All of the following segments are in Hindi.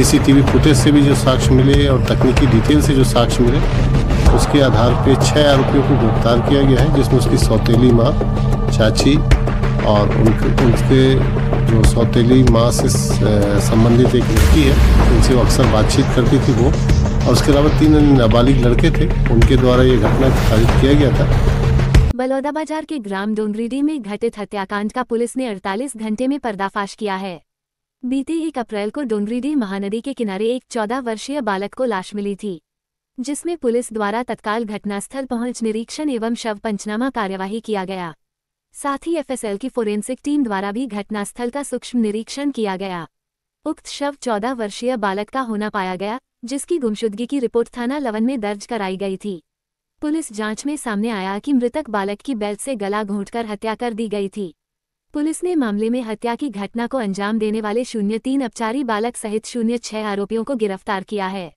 सीसीटीवी फुटेज से भी जो साक्ष्य मिले और तकनीकी डिटेल से जो साक्ष्य मिले, उसके आधार पे 6 आरोपियों को गिरफ्तार किया गया है, जिसमें उसकी सौतेली माँ, चाची और उनके जो सौतेली माँ से संबंधित एक व्यक्ति है, उनसे वो अक्सर बातचीत करती थी वो, और उसके अलावा 3 नाबालिग लड़के थे, उनके द्वारा ये घटना खारिज किया गया था। बलौदाबाजार के ग्राम डोंगरीडीह में घटित हत्याकांड का पुलिस ने 48 घंटे में पर्दाफाश किया है। बीते 1 अप्रैल को डोंगरीडीह महानदी के किनारे एक 14 वर्षीय बालक को लाश मिली थी, जिसमें पुलिस द्वारा तत्काल घटनास्थल पहुंच निरीक्षण एवं शव पंचनामा कार्यवाही किया गया। साथ ही एफएसएल की फोरेंसिक टीम द्वारा भी घटनास्थल का सूक्ष्म निरीक्षण किया गया। उक्त शव 14 वर्षीय बालक का होना पाया गया, जिसकी गुमशुदगी की रिपोर्ट थाना लवन में दर्ज कराई गई थी। पुलिस जांच में सामने आया कि मृतक बालक की बेल्ट से गला घोंटकर हत्या कर दी गई थी। पुलिस ने मामले में हत्या की घटना को अंजाम देने वाले 03 अपचारी बालक सहित 06 आरोपियों को गिरफ्तार किया है।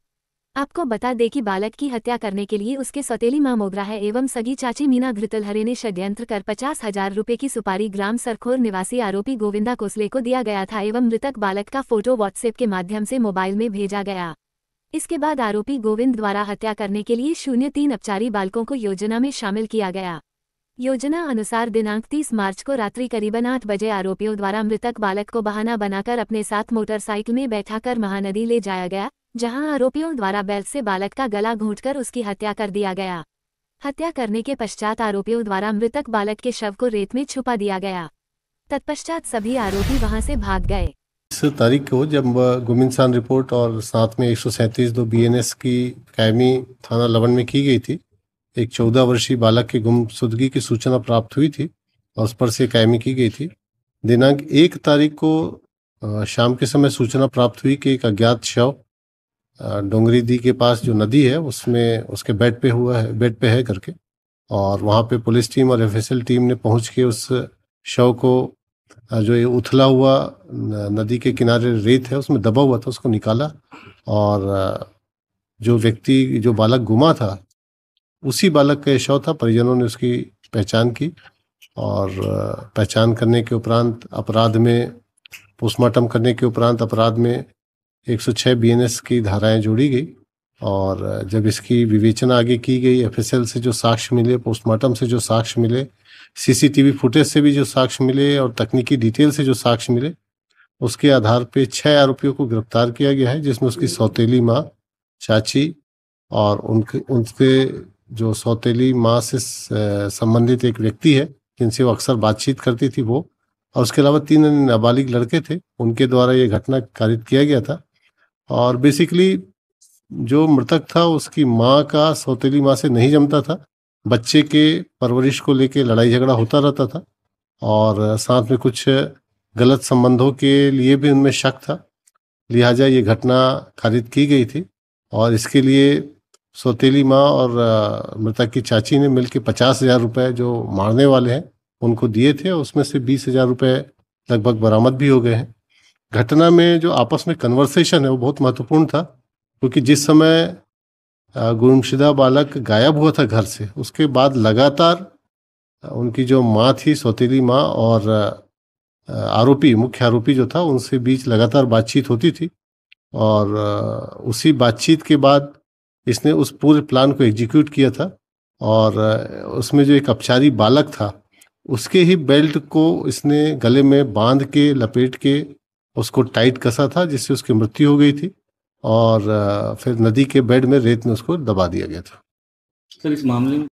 आपको बता दें कि बालक की हत्या करने के लिए उसके सौतेली मां मोगराह एवं सगी चाची मीना घृतलहरे ने षड्यंत्र कर 50,000 रुपये की सुपारी ग्राम सरखोर निवासी आरोपी गोविंदा कोसले को दिया गया था एवं मृतक बालक का फोटो व्हाट्सएप के माध्यम से मोबाइल में भेजा गया। इसके बाद आरोपी गोविंद द्वारा हत्या करने के लिए 03 अपचारी बालकों को योजना में शामिल किया गया। योजना अनुसार दिनांक 30 मार्च को रात्रि करीबन 8 बजे आरोपियों द्वारा मृतक बालक को बहाना बनाकर अपने साथ मोटरसाइकिल में बैठाकर महानदी ले जाया गया, जहां आरोपियों द्वारा बेल्ट से बालक का गला घोंटकर उसकी हत्या कर दिया गया। हत्या करने के पश्चात आरोपियों द्वारा मृतक बालक के शव को रेत में छुपा दिया गया। तत्पश्चात सभी आरोपी वहां से भाग गए। इस तारीख को जब गुमिनसान रिपोर्ट और साथ में 137(2) BNS की कायमी थाना लवन में की गई थी, एक 14 वर्षीय बालक की गुमशुदगी की सूचना प्राप्त हुई थी और उस पर से कायमी की गई थी। दिनांक 1 तारीख को शाम के समय सूचना प्राप्त हुई कि एक अज्ञात शव डोंगरीडीह के पास जो नदी है उसमें उसके बेड पे है करके, और वहाँ पे पुलिस टीम और एफएसएल टीम ने पहुँच के उस शव को जो ये उथला हुआ नदी के किनारे रेत है उसमें दबा हुआ था उसको निकाला, और जो बालक गुमा था उसी बालक का शव था। परिजनों ने उसकी पहचान की और पहचान करने के उपरांत पोस्टमार्टम करने के उपरांत अपराध में 106 BNS की धाराएं जोड़ी गई, और जब इसकी विवेचना आगे की गई, एफएसएल से जो साक्ष्य मिले, पोस्टमार्टम से जो साक्ष्य मिले, सीसीटीवी फुटेज से भी जो साक्ष्य मिले और तकनीकी डिटेल से जो साक्ष्य मिले, उसके आधार पे 6 आरोपियों को गिरफ्तार किया गया है, जिसमें उसकी सौतेली माँ, चाची और उनके जो सौतेली माँ से संबंधित एक व्यक्ति है, जिनसे वो अक्सर बातचीत करती थी वो, और उसके अलावा 3 नाबालिग लड़के थे, उनके द्वारा ये घटना कारित किया गया था। और बेसिकली जो मृतक था उसकी माँ का सौतेली माँ से नहीं जमता था, बच्चे के परवरिश को लेके लड़ाई झगड़ा होता रहता था, और साथ में कुछ गलत संबंधों के लिए भी उनमें शक था, लिहाजा ये घटना खारिज की गई थी। और इसके लिए सौतेली माँ और मृतक की चाची ने मिलकर 50,000 रुपये जो मारने वाले हैं उनको दिए थे, उसमें से 20,000 रुपये लगभग बरामद भी हो गए हैं। घटना में जो आपस में कन्वर्सेशन है वो बहुत महत्वपूर्ण था, क्योंकि जिस समय गुमशुदा बालक गायब हुआ था घर से, उसके बाद लगातार उनकी जो माँ थी, सौतेली माँ, और मुख्य आरोपी जो था, उनसे बीच लगातार बातचीत होती थी, और उसी बातचीत के बाद इसने उस पूरे प्लान को एग्जीक्यूट किया था। और उसमें जो एक अपचारी बालक था उसके ही बेल्ट को इसने गले में बांध के लपेट के उसको टाइट कसा था, जिससे उसकी मृत्यु हो गई थी, और फिर नदी के बेड में रेत में उसको दबा दिया गया था। सर, इस मामले में